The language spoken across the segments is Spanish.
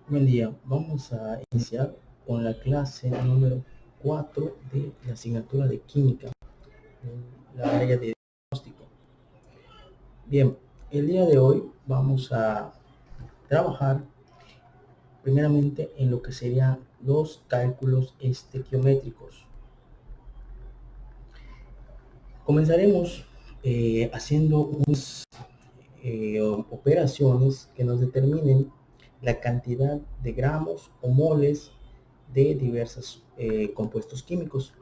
Buen día, vamos a iniciar con la clase número 4 de la asignatura de química en la área de diagnóstico. Bien, el día de hoy vamos a trabajar primeramente en lo que serían los cálculos estequiométricos. Comenzaremos haciendo unas operaciones que nos determinen la cantidad de gramos o moles de diversos compuestos químicos.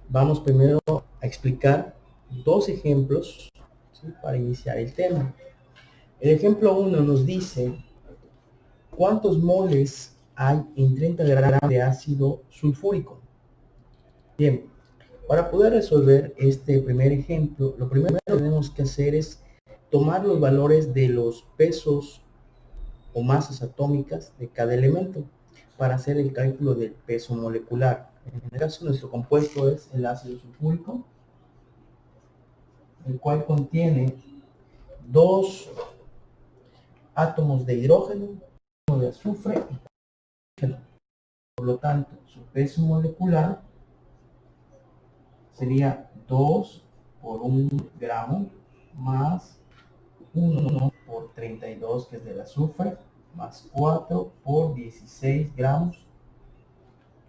Vamos primero a explicar dos ejemplos, ¿sí?, para iniciar el tema. El ejemplo 1 nos dice cuántos moles hay en 30 gramos de ácido sulfúrico. Bien, para poder resolver este primer ejemplo, lo primero que tenemos que hacer es tomar los valores de los pesos o masas atómicas de cada elemento para hacer el cálculo del peso molecular. En este caso, nuestro compuesto es el ácido sulfúrico, el cual contiene 2 átomos de hidrógeno, 1 de azufre y oxígeno. Por lo tanto, su peso molecular sería 2 por 1 gramo más 1 por 32, que es del azufre, más 4 por 16 gramos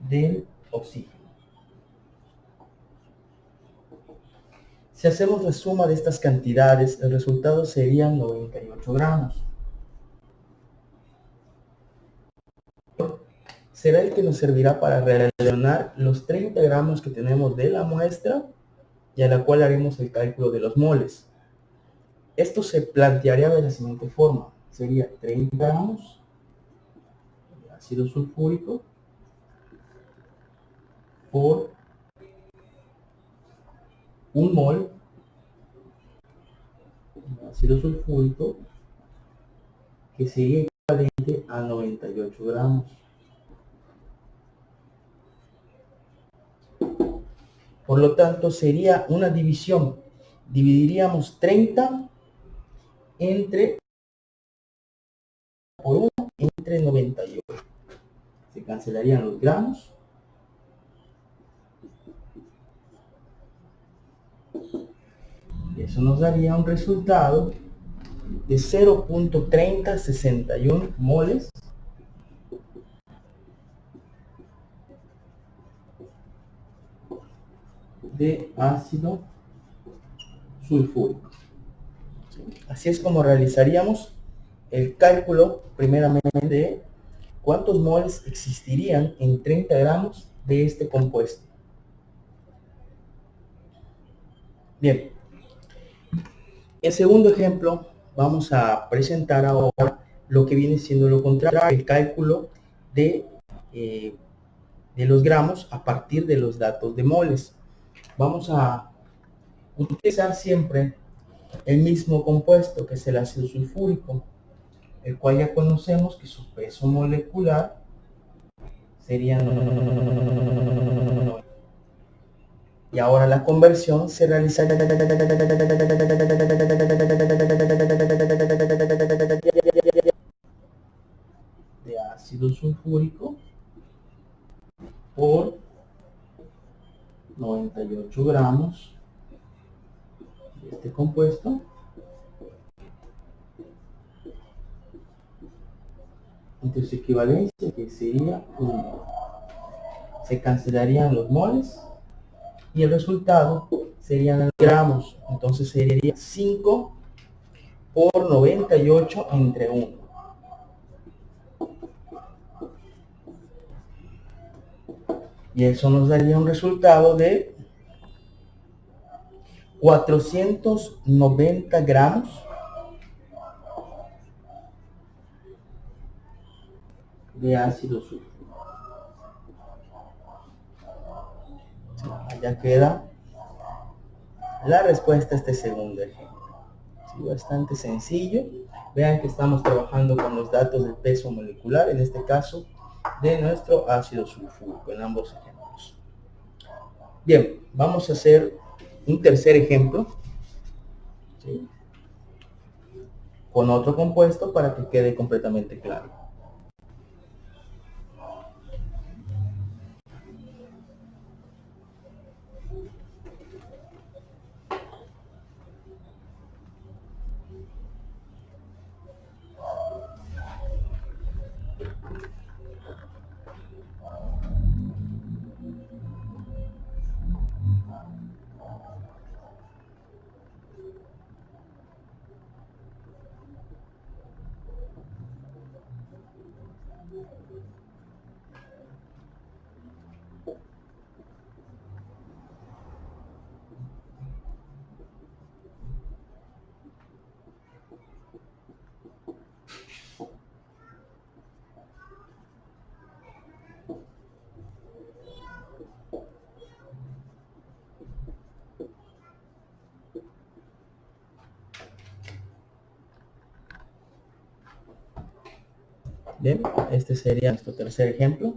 del oxígeno. Si hacemos la suma de estas cantidades, el resultado serían 98 gramos. Será el que nos servirá para relacionar los 30 gramos que tenemos de la muestra y a la cual haremos el cálculo de los moles. Esto se plantearía de la siguiente forma. Sería 30 gramos de ácido sulfúrico por 1 mol de ácido sulfúrico, que sería equivalente a 98 gramos. Por lo tanto, sería una división. Dividiríamos 30 por 1 entre 98. Se cancelarían los gramos. Y eso nos daría un resultado de 0.3061 moles de ácido sulfúrico. Así es como realizaríamos el cálculo primeramente de cuántos moles existirían en 30 gramos de este compuesto. Bien, en segundo ejemplo vamos a presentar ahora lo que viene siendo lo contrario, el cálculo de los gramos a partir de los datos de moles. Vamos a utilizar siempre el mismo compuesto, que es el ácido sulfúrico, el cual ya conocemos que su peso molecular sería 9. Y ahora la conversión se realiza de ácido sulfúrico por 98 gramos de este compuesto entre su equivalencia, que sería 1. Se cancelarían los moles y el resultado serían gramos. Entonces sería 5 por 98 entre 1. Y eso nos daría un resultado de 490 gramos de ácido sulfúrico. Ya queda la respuesta a este segundo ejemplo. Sí, bastante sencillo. Vean que estamos trabajando con los datos del peso molecular, en este caso de nuestro ácido sulfúrico, en ambos ejemplos. Bien, vamos a hacer un tercer ejemplo, ¿sí?, con otro compuesto para que quede completamente claro. Bien, este sería nuestro tercer ejemplo.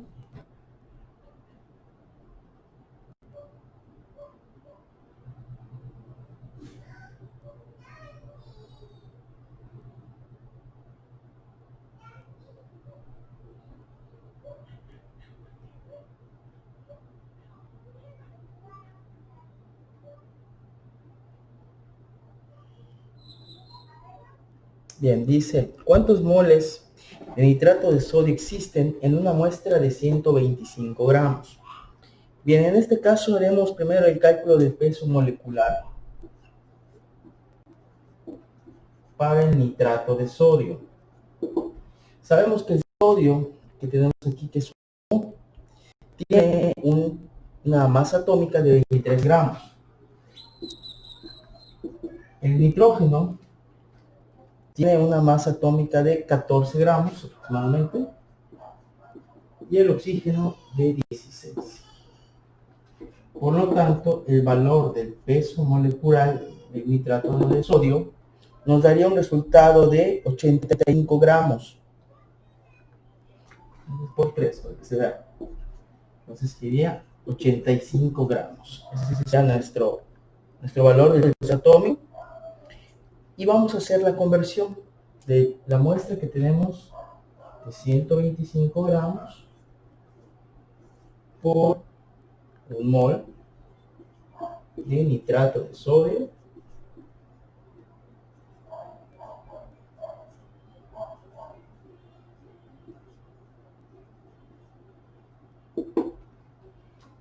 Bien, dice, ¿cuántos moles de nitrato de sodio existen en una muestra de 125 gramos? Bien, en este caso haremos primero el cálculo del peso molecular para el nitrato de sodio. Sabemos que el sodio que tenemos aquí, que es tiene una masa atómica de 23 gramos. El nitrógeno tiene una masa atómica de 14 gramos aproximadamente y el oxígeno de 16. Por lo tanto, el valor del peso molecular del nitrato de sodio nos daría un resultado de 85 gramos por 3, para que se vea. Entonces sería 85 gramos. Ese sería nuestro valor del peso atómico. Y vamos a hacer la conversión de la muestra que tenemos de 125 gramos por un mol de nitrato de sodio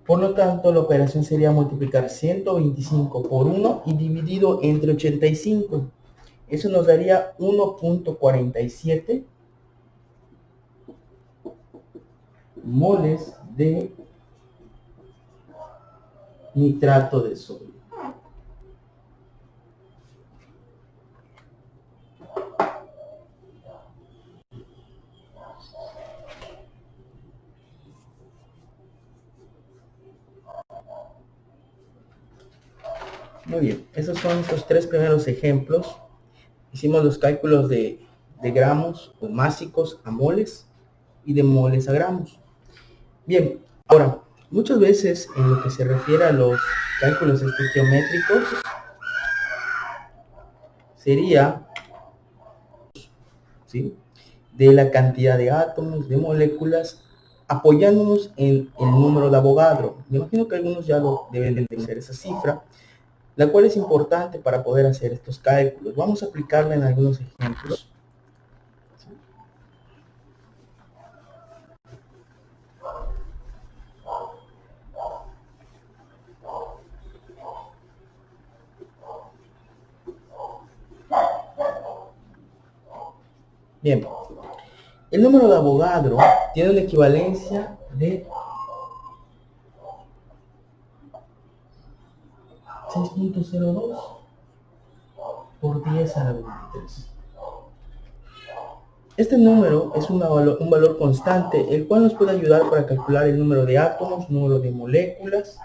Por lo tanto, la operación sería multiplicar 125 por 1 y dividido entre 85. Eso nos daría 1.47 moles de nitrato de sodio. Muy bien, esos son nuestros tres primeros ejemplos. Hicimos los cálculos de gramos o másicos a moles y de moles a gramos. Bien, ahora, muchas veces en lo que se refiere a los cálculos estequiométricos, sería, ¿sí?, de la cantidad de átomos, de moléculas, apoyándonos en el número de Avogadro. Me imagino que algunos ya lo deben de entender esa cifra, la cual es importante para poder hacer estos cálculos. Vamos a aplicarla en algunos ejemplos. Bien, el número de Avogadro tiene una equivalencia de 6.02 por 10 a la 23. Este número es un valor constante, el cual nos puede ayudar para calcular el número de átomos, número de moléculas,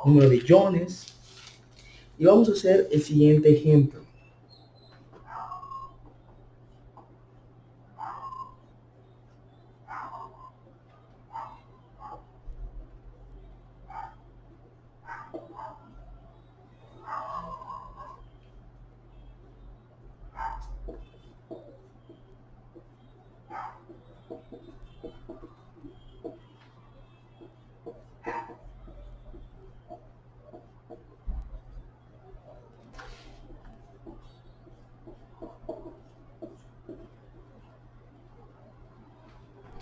número de iones. Y vamos a hacer el siguiente ejemplo.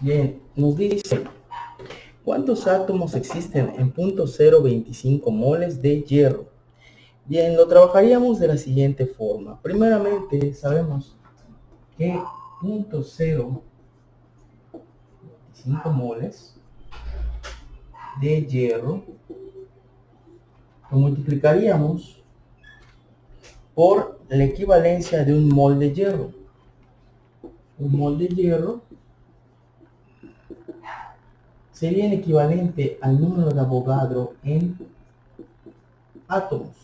Bien, nos dice, ¿cuántos átomos existen en 0.025 moles de hierro? Bien, lo trabajaríamos de la siguiente forma. Primeramente, sabemos que 0.025 moles de hierro lo multiplicaríamos por la equivalencia de un mol de hierro. Un mol de hierro sería el equivalente al número de Avogadro en átomos.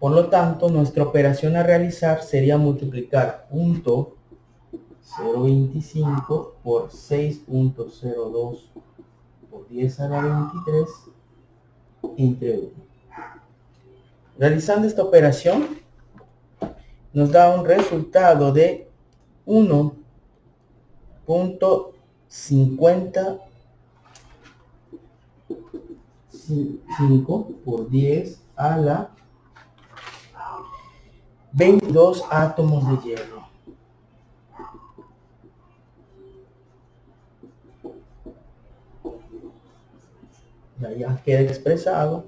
Por lo tanto, nuestra operación a realizar sería multiplicar 0.025 por 6.02 por 10 a la 23 entre 1. Realizando esta operación, nos da un resultado de 1.55 por 10 a la 22 átomos de hierro. Ya queda expresado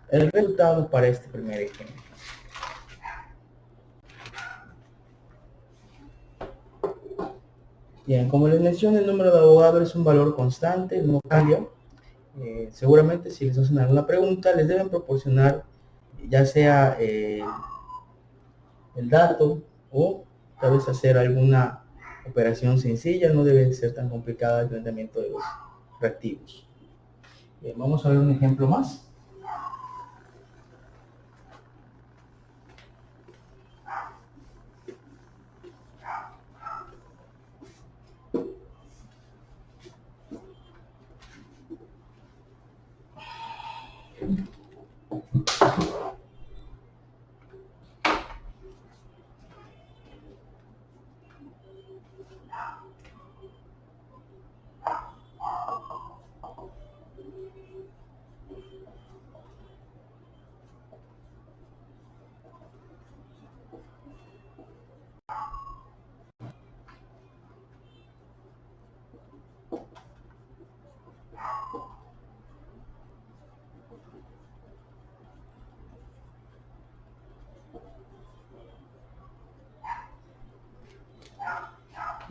el resultado para este primer ejemplo. Bien, como les mencioné, el número de Avogadro es un valor constante, no cambia. Seguramente si les hacen alguna pregunta, les deben proporcionar ya sea el dato o tal vez hacer alguna operación sencilla, no debe ser tan complicada el planteamiento de los reactivos. Bien, vamos a ver un ejemplo más.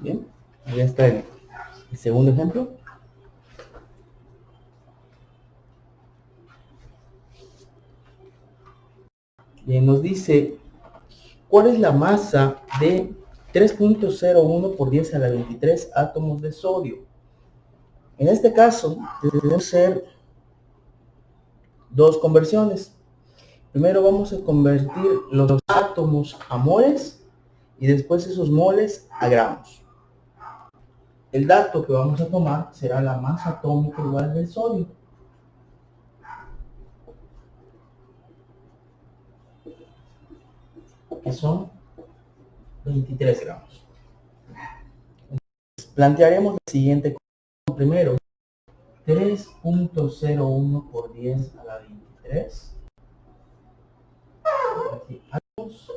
Bien, ahí está el segundo ejemplo. Bien, nos dice, ¿cuál es la masa de 3.01 por 10 a la 23 átomos de sodio? En este caso, deben ser dos conversiones. Primero vamos a convertir los átomos a moles y después esos moles a gramos. El dato que vamos a tomar será la masa atómica igual del sodio. Que son 23 gramos. Entonces, plantearemos la siguiente cosa. Primero, 3.01 por 10 a la 23. Aquí, átomos.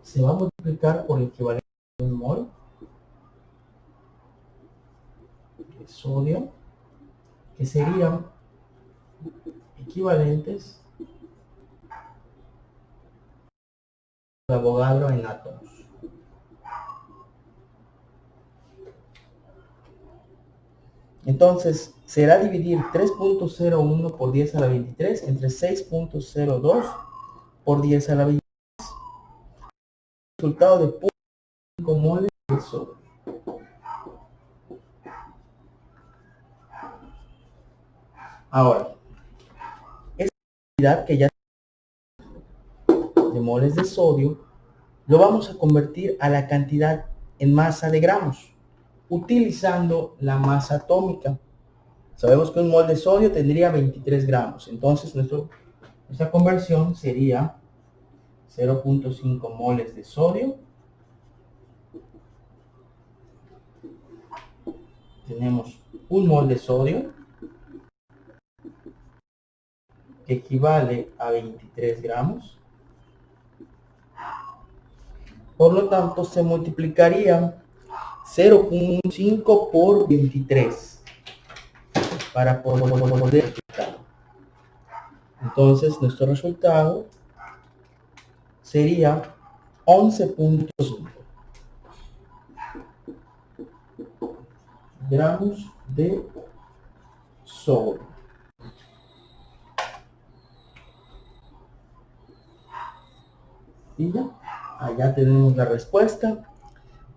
Se va a multiplicar por el equivalente de un mol de sodio, que serían equivalentes a Avogadro en átomos. Entonces, será dividir 3.01 por 10 a la 23 entre 6.02 por 10 a la 23. Resultado de 0.5 moles de sodio. Ahora, esta cantidad que ya de moles de sodio, lo vamos a convertir a la cantidad en masa de gramos, utilizando la masa atómica. Sabemos que un mol de sodio tendría 23 gramos, entonces nuestra conversión sería 0.5 moles de sodio. Tenemos un mol de sodio, que equivale a 23 gramos. Por lo tanto, se multiplicaría 0.5 por 23 para poder resultado. Entonces, nuestro resultado sería 11.5 gramos de sodio. Y ya, allá tenemos la respuesta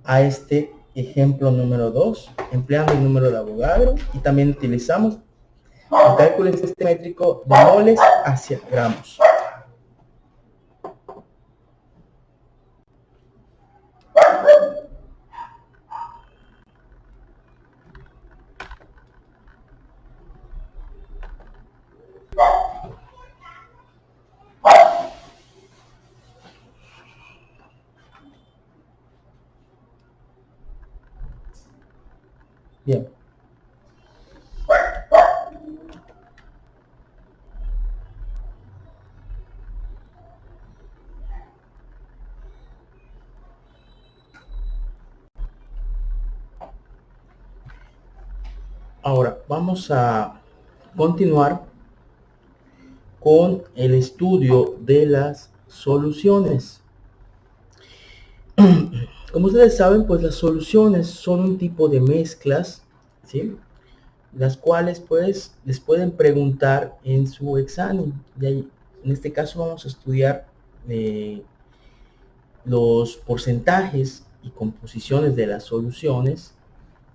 a este ejemplo número 2, empleando el número de Avogadro, y también utilizamos El cálculo estequiométrico de moles hacia gramos. Bien. Ahora vamos a continuar con el estudio de las soluciones. Como ustedes saben, pues las soluciones son un tipo de mezclas, ¿sí? Las cuales pues les pueden preguntar en su examen. Y ahí, en este caso vamos a estudiar los porcentajes y composiciones de las soluciones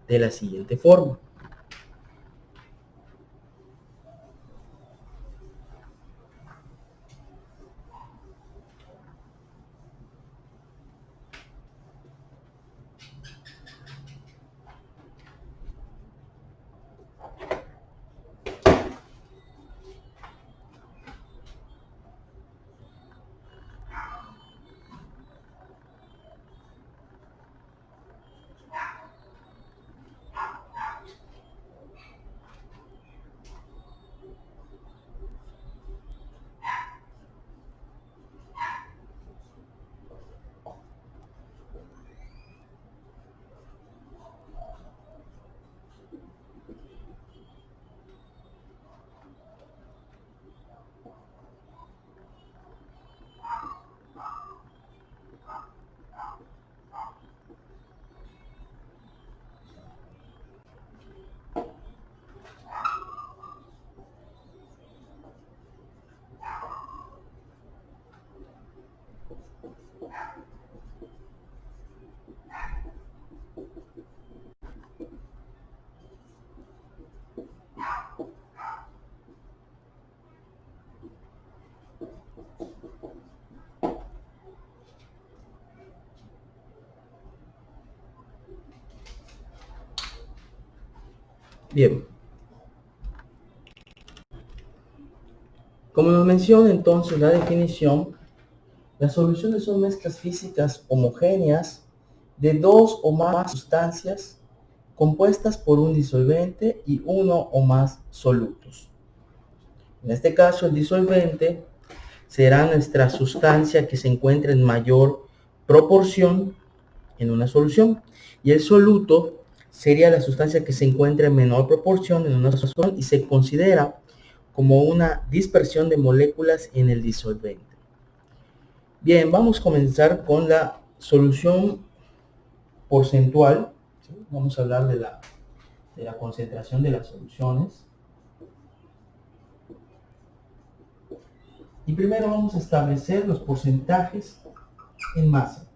de la siguiente forma. Bien, como nos menciona entonces la definición, las soluciones son mezclas físicas homogéneas de dos o más sustancias compuestas por un disolvente y uno o más solutos. En este caso, el disolvente será nuestra sustancia que se encuentra en mayor proporción en una solución, y el soluto sería la sustancia que se encuentra en menor proporción en una solución y se considera como una dispersión de moléculas en el disolvente. Bien, vamos a comenzar con la solución porcentual, ¿sí? Vamos a hablar de la concentración de las soluciones. Y primero vamos a establecer los porcentajes en masa.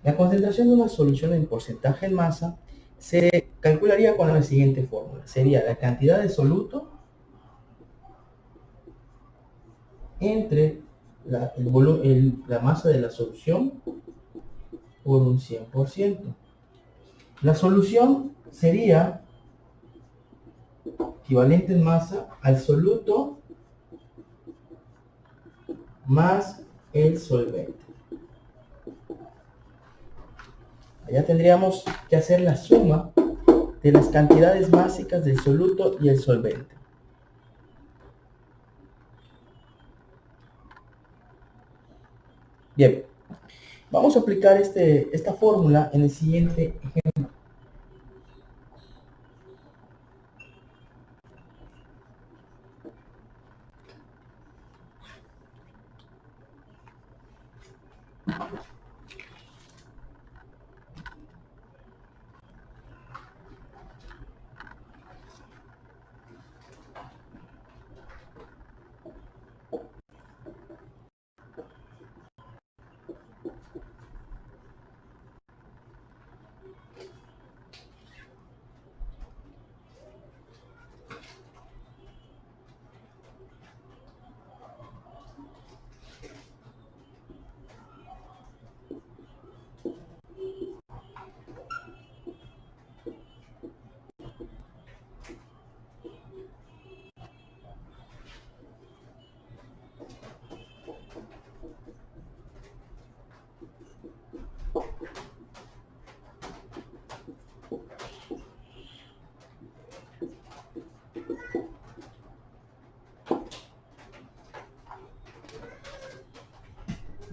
La concentración de una solución en porcentaje en masa se calcularía con la siguiente fórmula. Sería la cantidad de soluto entre la masa de la solución por un 100%. La solución sería equivalente en masa al soluto más el solvente. Allá tendríamos que hacer la suma de las cantidades básicas del soluto y el solvente. Bien, vamos a aplicar esta fórmula en el siguiente ejemplo.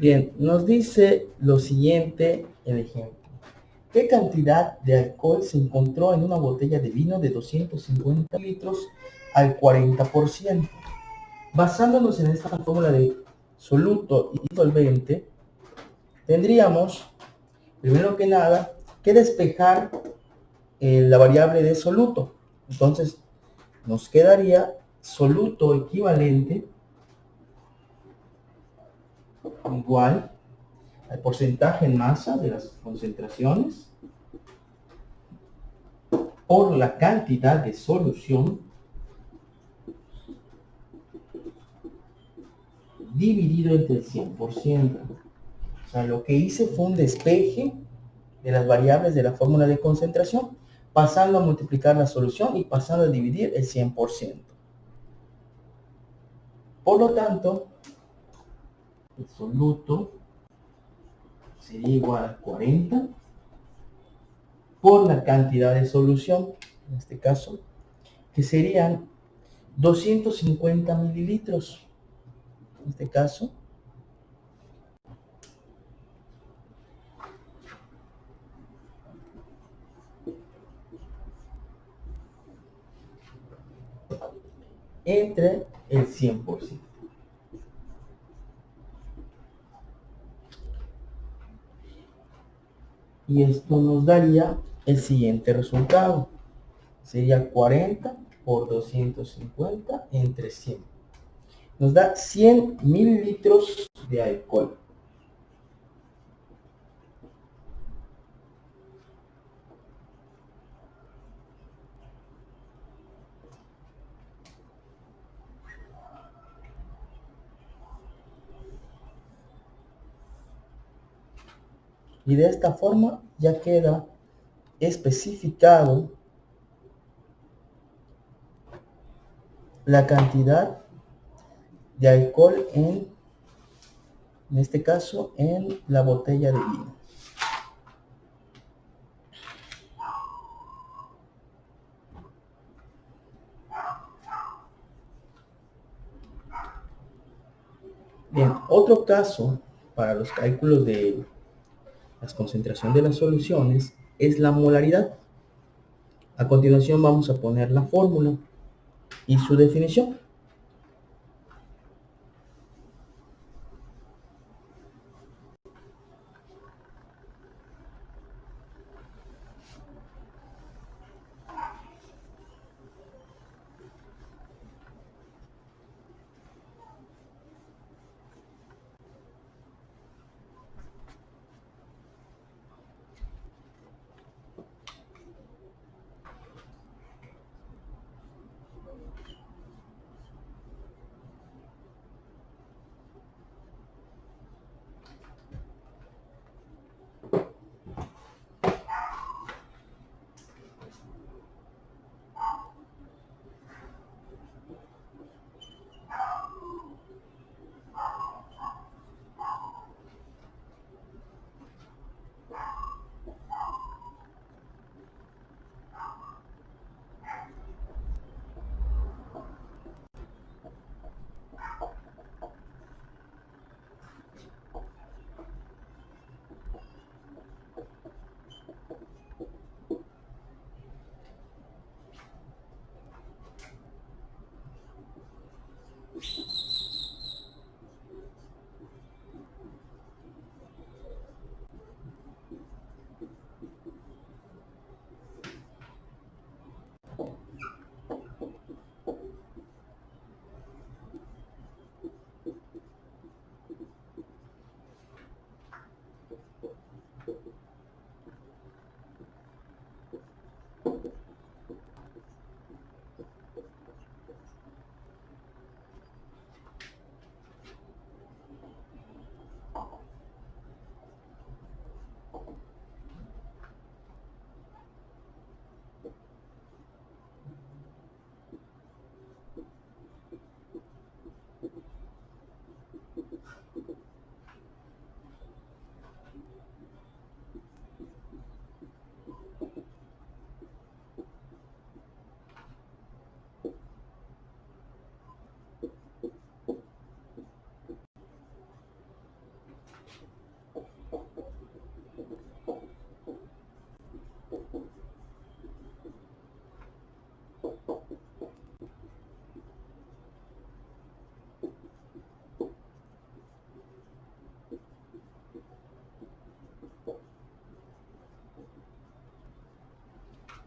Bien, nos dice lo siguiente el ejemplo. ¿Qué cantidad de alcohol se encontró en una botella de vino de 250 litros al 40%? Basándonos en esta fórmula de soluto y solvente, tendríamos, primero que nada, que despejar la variable de soluto. Entonces, nos quedaría soluto equivalente igual al porcentaje en masa de las concentraciones por la cantidad de solución dividido entre el 100%. O sea, lo que hice fue un despeje de las variables de la fórmula de concentración, pasando a multiplicar la solución y pasando a dividir el 100%. Por lo tanto, el soluto sería igual a 40 por la cantidad de solución, en este caso, que serían 250 mililitros, en este caso. Entre el 100%. Y esto nos daría el siguiente resultado. Sería 40 por 250 entre 100. Nos da 100 mililitros de alcohol. Y de esta forma ya queda especificado la cantidad de alcohol en este caso, en la botella de vino. Bien, otro caso para los cálculos de la concentración de las soluciones es la molaridad. A continuación vamos a poner la fórmula y su definición.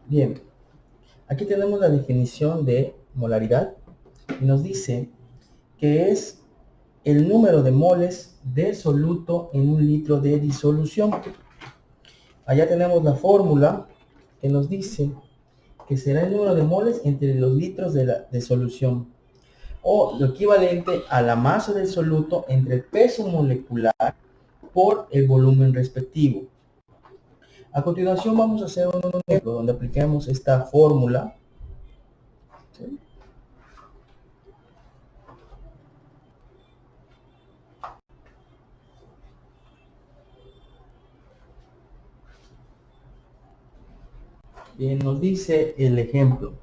Bien, aquí tenemos la definición de molaridad y nos dice que es el número de moles de soluto en un litro de disolución. Allá tenemos la fórmula que nos dice que será el número de moles entre los litros de solución, o lo equivalente a la masa del soluto entre el peso molecular por el volumen respectivo. A continuación vamos a hacer un ejemplo donde apliquemos esta fórmula. ¿Sí? Bien, nos dice el ejemplo: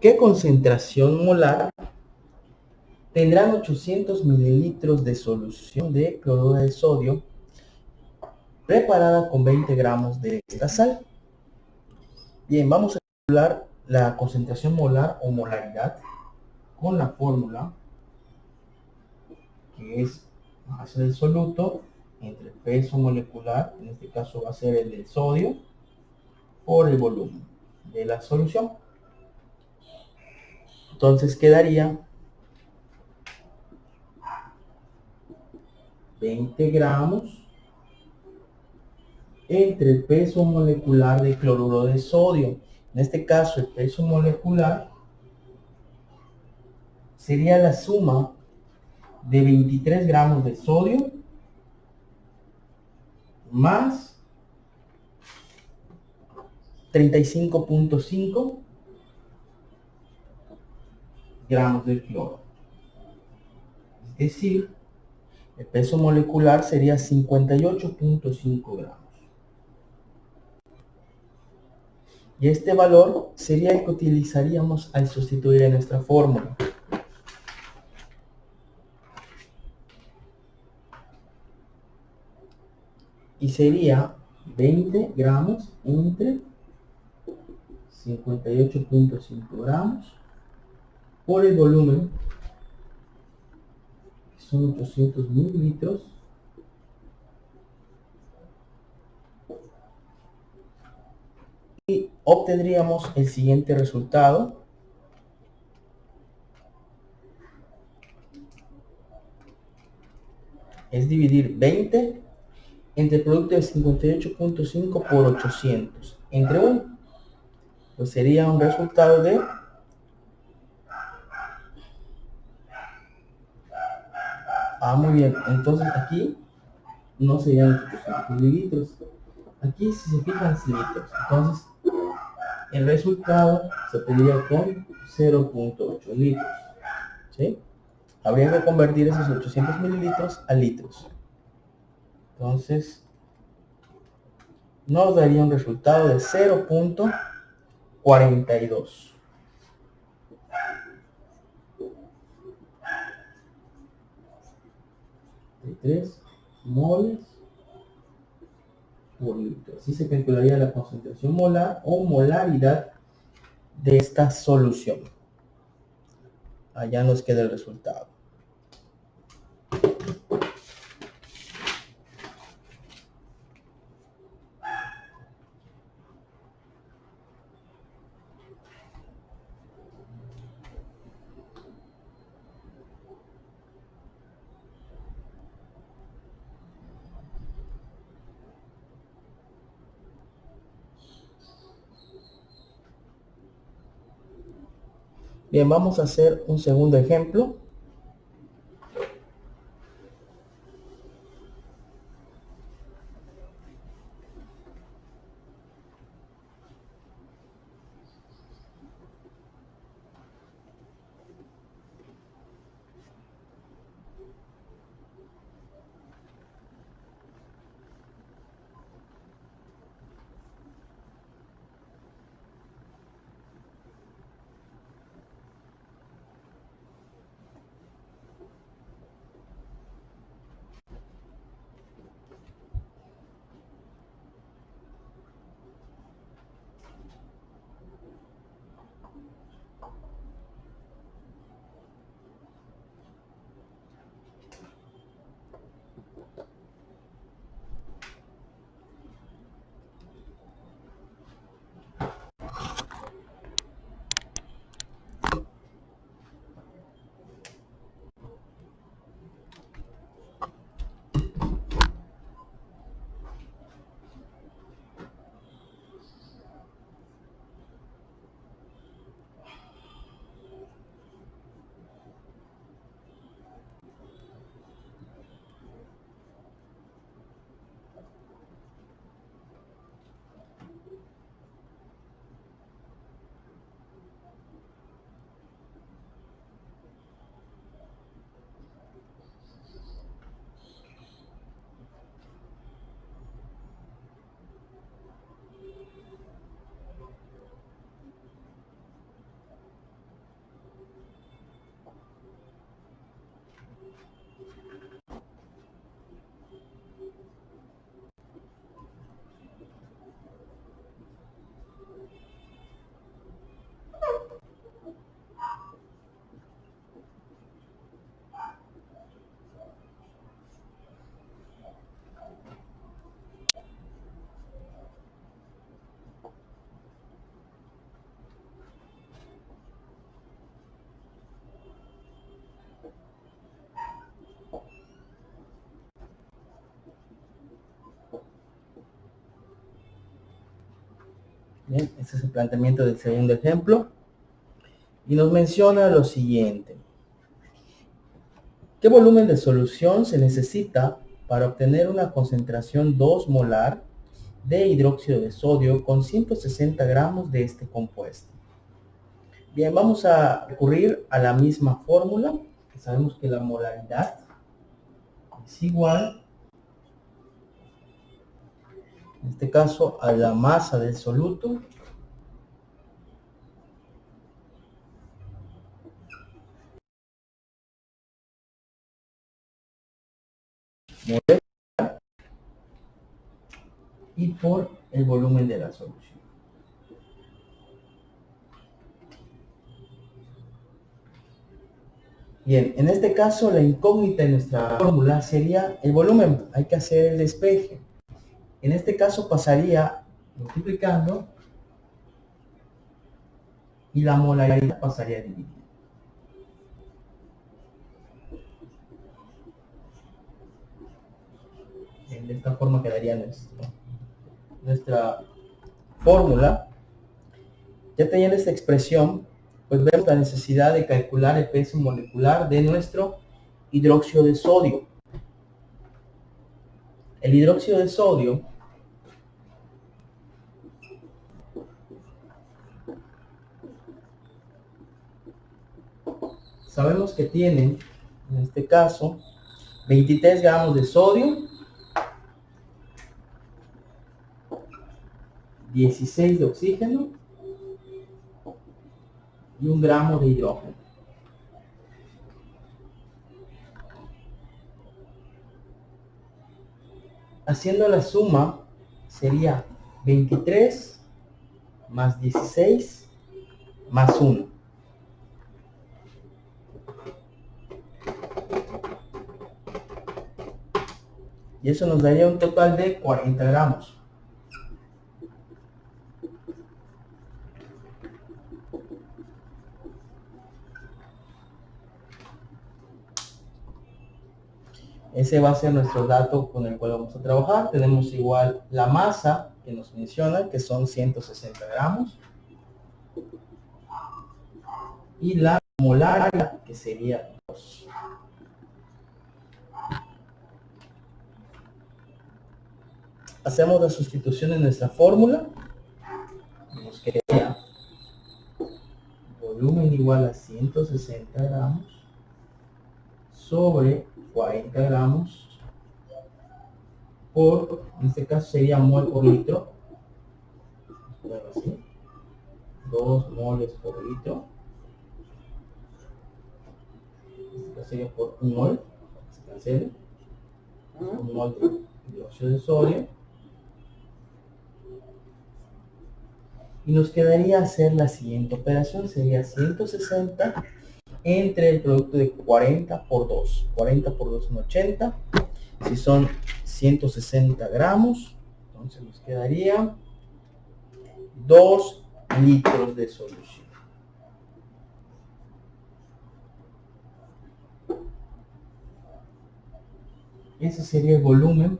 ¿qué concentración molar tendrán 800 mililitros de solución de cloruro de sodio preparada con 20 gramos de esta sal? Bien, vamos a calcular la concentración molar o molaridad con la fórmula que es masa del soluto entre peso molecular, en este caso va a ser el del sodio, por el volumen de la solución. Entonces quedaría 20 gramos entre el peso molecular de cloruro de sodio. En este caso, el peso molecular sería la suma de 23 gramos de sodio más 35.5 gramos de cloro. Es decir, el peso molecular sería 58.5 gramos. Y este valor sería el que utilizaríamos al sustituir en nuestra fórmula. Y sería 20 gramos entre 58.5 gramos por el volumen, que son 800 mililitros, y obtendríamos el siguiente resultado: es dividir 20 entre el producto de 58.5 por 800 entre 1, pues sería un resultado de muy bien. Entonces aquí no serían 800 mililitros, aquí si se fijan litros. Entonces el resultado se obtendría con 0.8 litros, ¿sí? Habría que convertir esos 800 mililitros a litros. Entonces nos daría un resultado de 0.42. 3 moles por litro. Así se calcularía la concentración molar o molaridad de esta solución. Allá nos queda el resultado. Bien, vamos a hacer un segundo ejemplo. Bien, este es el planteamiento del segundo ejemplo. Y nos menciona lo siguiente. ¿Qué volumen de solución se necesita para obtener una concentración 2 molar de hidróxido de sodio con 160 gramos de este compuesto? Bien, vamos a recurrir a la misma fórmula, que sabemos que la molaridad es igual, en este caso, a la masa del soluto y por el volumen de la solución. Bien, en este caso la incógnita en nuestra fórmula sería el volumen. Hay que hacer el despeje. En este caso pasaría multiplicando y la molaridad pasaría dividiendo. De esta forma quedaría nuestra fórmula. Ya teniendo esta expresión, pues vemos la necesidad de calcular el peso molecular de nuestro hidróxido de sodio. El hidróxido de sodio sabemos que tiene, en este caso, 23 gramos de sodio, 16 de oxígeno y 1 gramo de hidrógeno. Haciendo la suma sería 23 más 16 más 1. Y eso nos daría un total de 40 gramos. Ese va a ser nuestro dato con el cual vamos a trabajar. Tenemos igual la masa que nos menciona, que son 160 gramos. Y la molaridad, que sería 2. Hacemos la sustitución en nuestra fórmula. Nos quedaría volumen igual a 160 gramos sobre 40 gramos por, en este caso sería mol por litro. Así, 2 moles por litro. Esto sería por 1 mol, se cancele. 1 mol de dióxido de sodio. Y nos quedaría hacer la siguiente operación, sería 160 entre el producto de 40 por 2. 40 por 2 son 80. Si son 160 gramos, entonces nos quedaría 2 litros de solución. Ese sería el volumen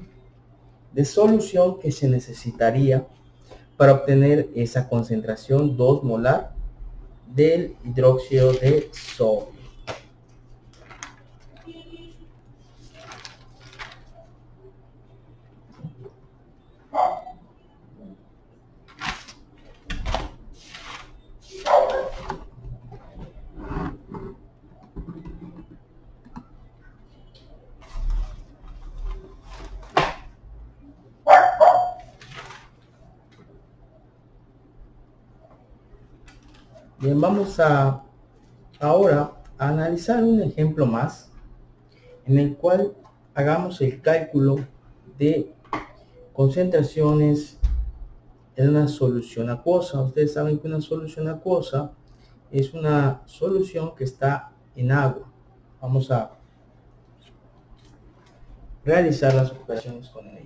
de solución que se necesitaría para obtener esa concentración 2 molar del hidróxido de sodio. Bien, vamos ahora a analizar un ejemplo más en el cual hagamos el cálculo de concentraciones en una solución acuosa. Ustedes saben que una solución acuosa es una solución que está en agua. Vamos a realizar las operaciones con ella.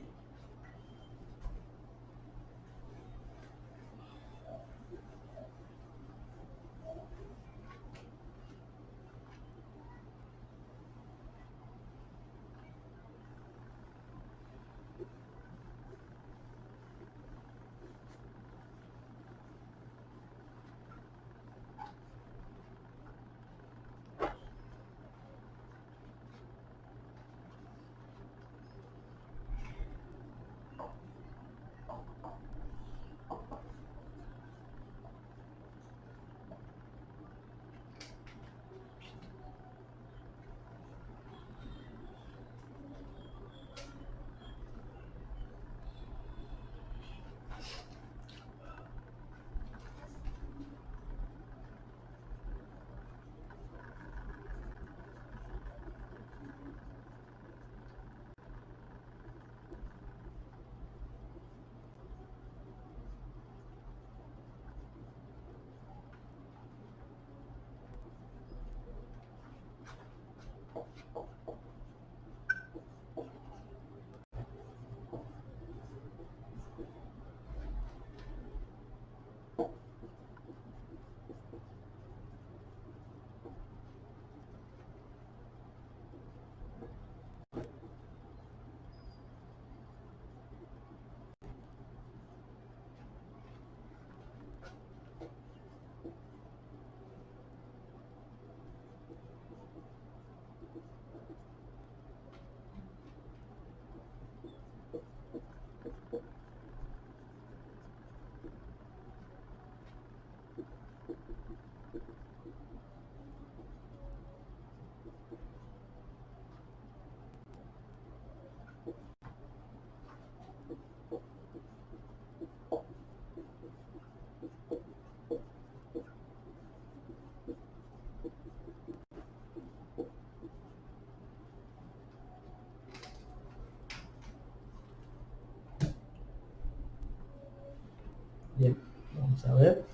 Vamos a ver.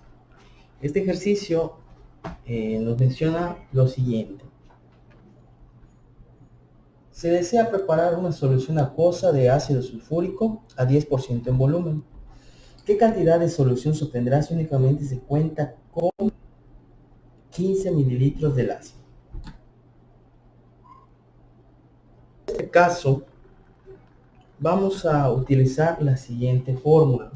Este ejercicio nos menciona lo siguiente. Se desea preparar una solución acuosa de ácido sulfúrico a 10% en volumen. ¿Qué cantidad de solución se obtendrá si únicamente se cuenta con 15 mililitros del ácido? En este caso, vamos a utilizar la siguiente fórmula.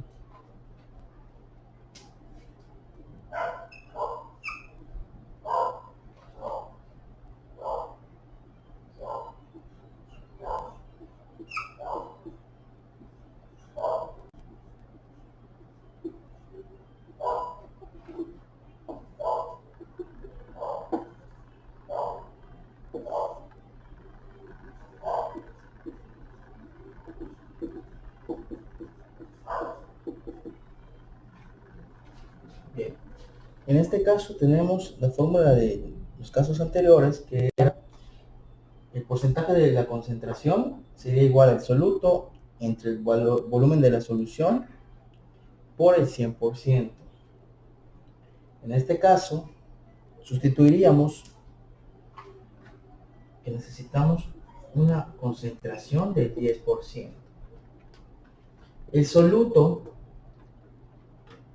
Bien. En este caso tenemos la fórmula de los casos anteriores, que era el porcentaje de la concentración sería igual al soluto entre el volumen de la solución por el 100%. En este caso, sustituiríamos que necesitamos una concentración del 10%. El soluto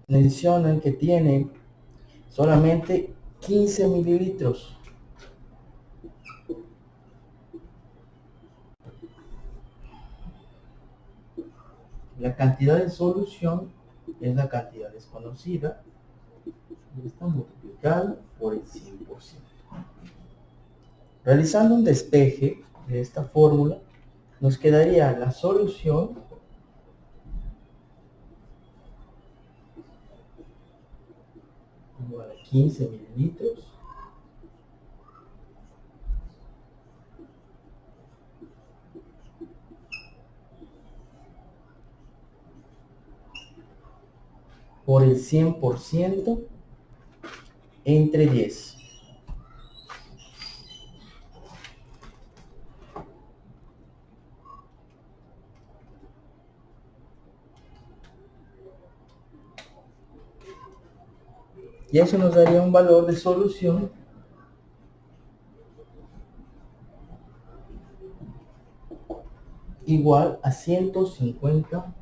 mencionan que tiene solamente 15 mililitros. La cantidad de solución es la cantidad desconocida y está multiplicado por el 100%. Realizando un despeje de esta fórmula, nos quedaría la solución igual a 15 mililitros por el 100% entre 10. Y eso nos daría un valor de solución igual a 150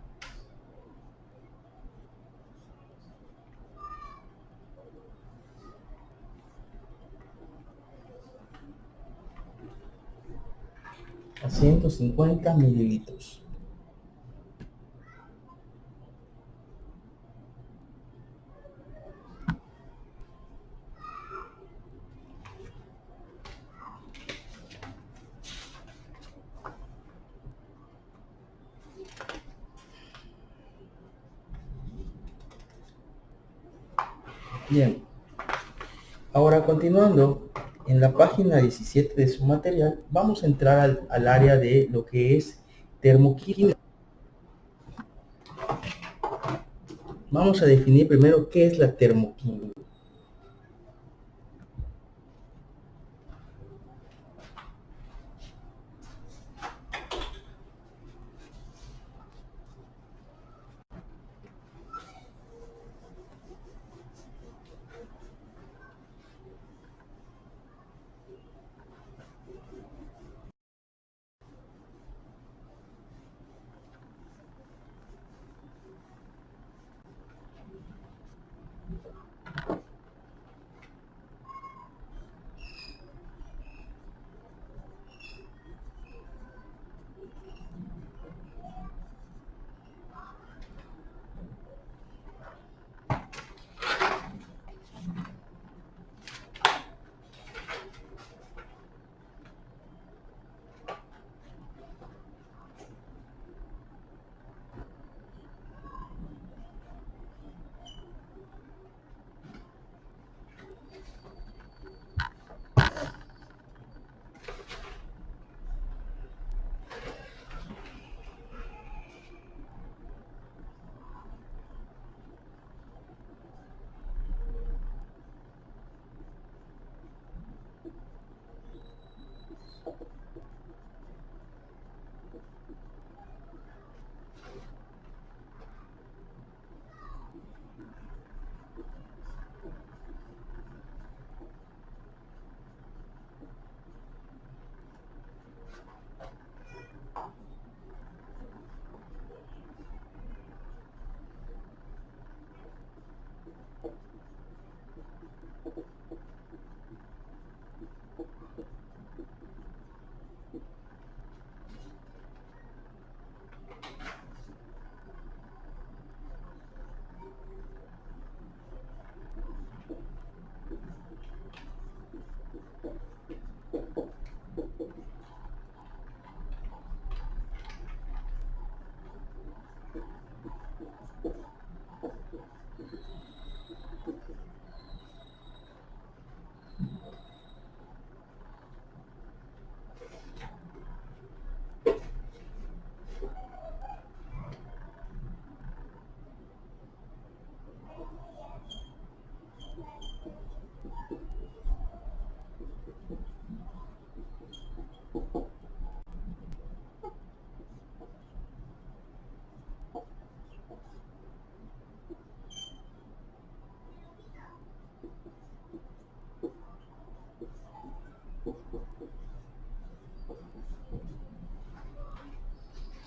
mililitros. Bien, ahora continuando en la página 17 de su material, vamos a entrar al área de lo que es termoquímica. Vamos a definir primero qué es la termoquímica.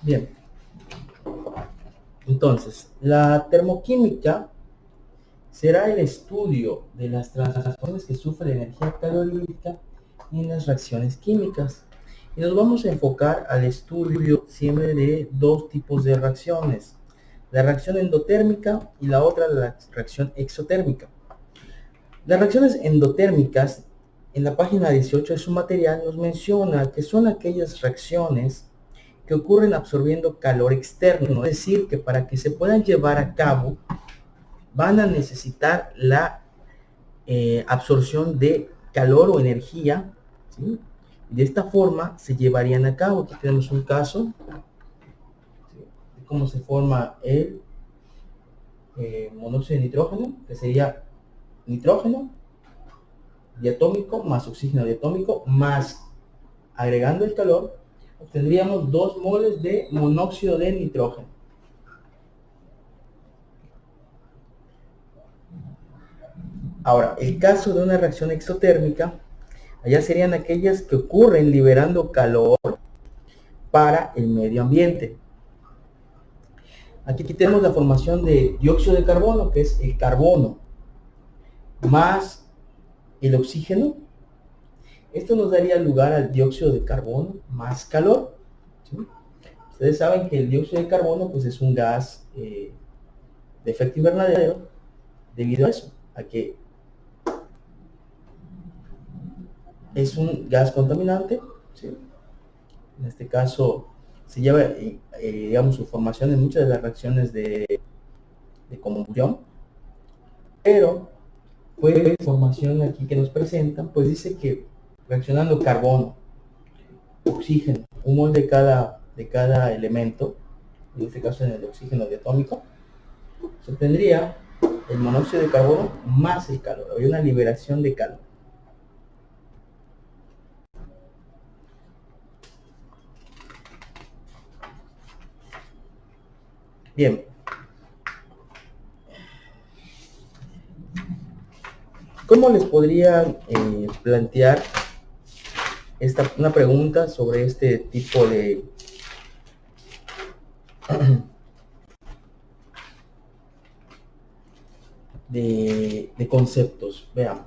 Bien, entonces, la termoquímica será el estudio de las transformaciones que sufre la energía calorífica en las reacciones químicas. Y nos vamos a enfocar al estudio siempre de dos tipos de reacciones. La reacción endotérmica y la otra la reacción exotérmica. Las reacciones endotérmicas, en la página 18 de su material, nos menciona que son aquellas reacciones que ocurren absorbiendo calor externo, es decir, que para que se puedan llevar a cabo van a necesitar la absorción de calor o energía, ¿sí? De esta forma se llevarían a cabo. Aquí tenemos un caso, ¿sí?, de cómo se forma el monóxido de nitrógeno, que sería nitrógeno diatómico más oxígeno diatómico más agregando el calor, obtendríamos 2 moles de monóxido de nitrógeno. Ahora, el caso de una reacción exotérmica, allá serían aquellas que ocurren liberando calor para el medio ambiente. Aquí tenemos la formación de dióxido de carbono, que es el carbono, más el oxígeno. Esto nos daría lugar al dióxido de carbono más calor, ¿sí? Ustedes saben que el dióxido de carbono pues, es un gas de efecto invernadero debido a eso, a que es un gas contaminante, ¿sí? En este caso se lleva, digamos, su formación en muchas de las reacciones de combustión, pero pues información aquí que nos presentan, pues dice que reaccionando carbono, oxígeno, un mol de cada elemento, en este caso en el oxígeno diatómico, se obtendría el monóxido de carbono más el calor, hay una liberación de calor. Bien, ¿cómo les podría plantear una pregunta sobre este tipo de conceptos? Veamos.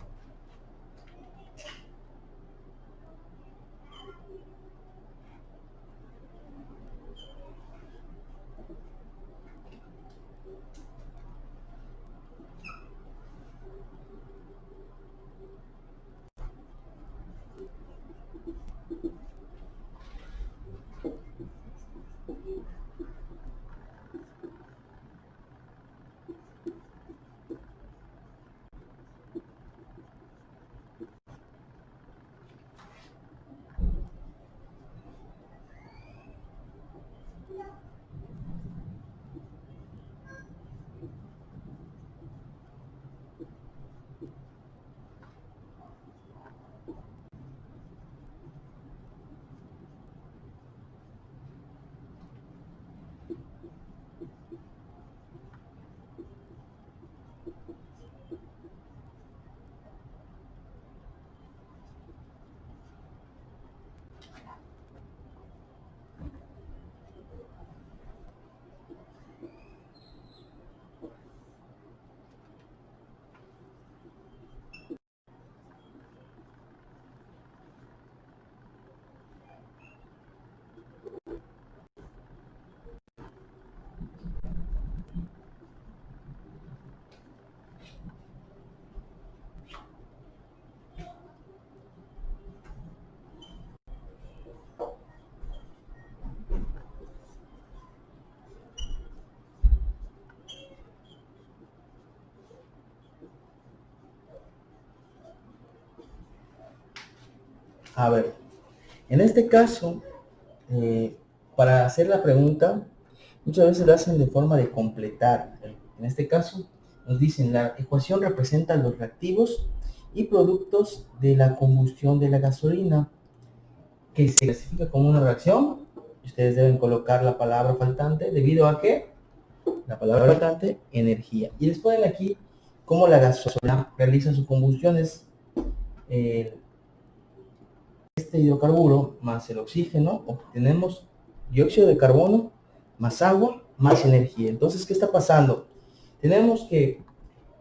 A ver, en este caso, para hacer la pregunta, muchas veces la hacen de forma de completar. En este caso, nos dicen, la ecuación representa los reactivos y productos de la combustión de la gasolina, que se clasifica como una reacción. Ustedes deben colocar la palabra faltante, debido a que la palabra faltante, energía. Y les ponen aquí cómo la gasolina realiza su combustión. Es este hidrocarburo más el oxígeno, obtenemos dióxido de carbono más agua más energía. Entonces, ¿qué está pasando? Tenemos que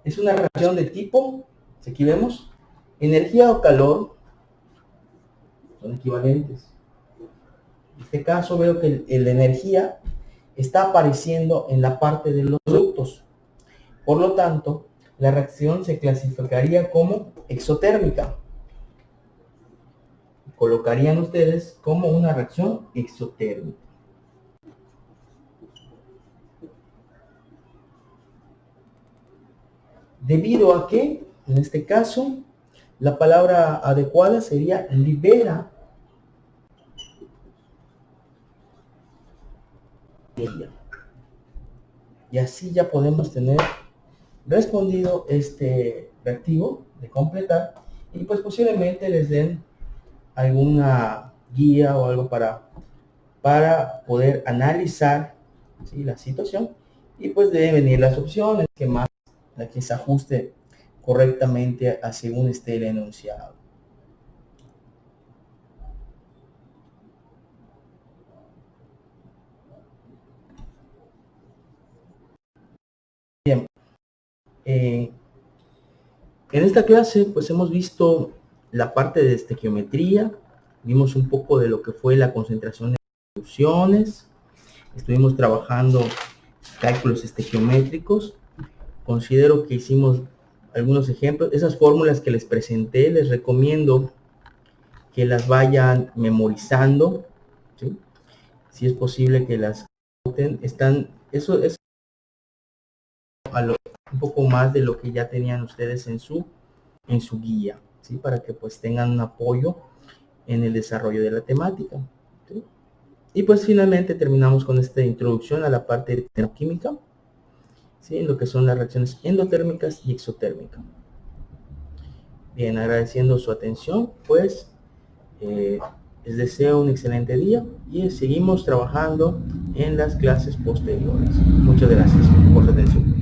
es una reacción de tipo, si aquí vemos, energía o calor son equivalentes. En este caso veo que la energía está apareciendo en la parte de los ductos. Por lo tanto, la reacción se clasificaría como exotérmica. Colocarían ustedes como una reacción exotérmica. Debido a que, en este caso, la palabra adecuada sería libera ella. Y así ya podemos tener respondido este reactivo de completar y pues posiblemente les den alguna guía o algo para poder analizar, ¿sí?, la situación, y pues deben venir las opciones que más la que se ajuste correctamente a según esté el enunciado. Bien, en esta clase pues hemos visto la parte de estequiometría, vimos un poco de lo que fue la concentración de soluciones, estuvimos trabajando cálculos estequiométricos. Considero que hicimos algunos ejemplos. Esas fórmulas que les presenté, les recomiendo que las vayan memorizando, ¿sí? Si es posible que las noten. Eso es un poco más de lo que ya tenían ustedes en su guía, ¿sí? Para que pues tengan un apoyo en el desarrollo de la temática, ¿sí? Y pues finalmente terminamos con esta introducción a la parte de termoquímica, ¿sí?, en lo que son las reacciones endotérmicas y exotérmicas. Bien, agradeciendo su atención, pues les deseo un excelente día y seguimos trabajando en las clases posteriores. Muchas gracias por su atención.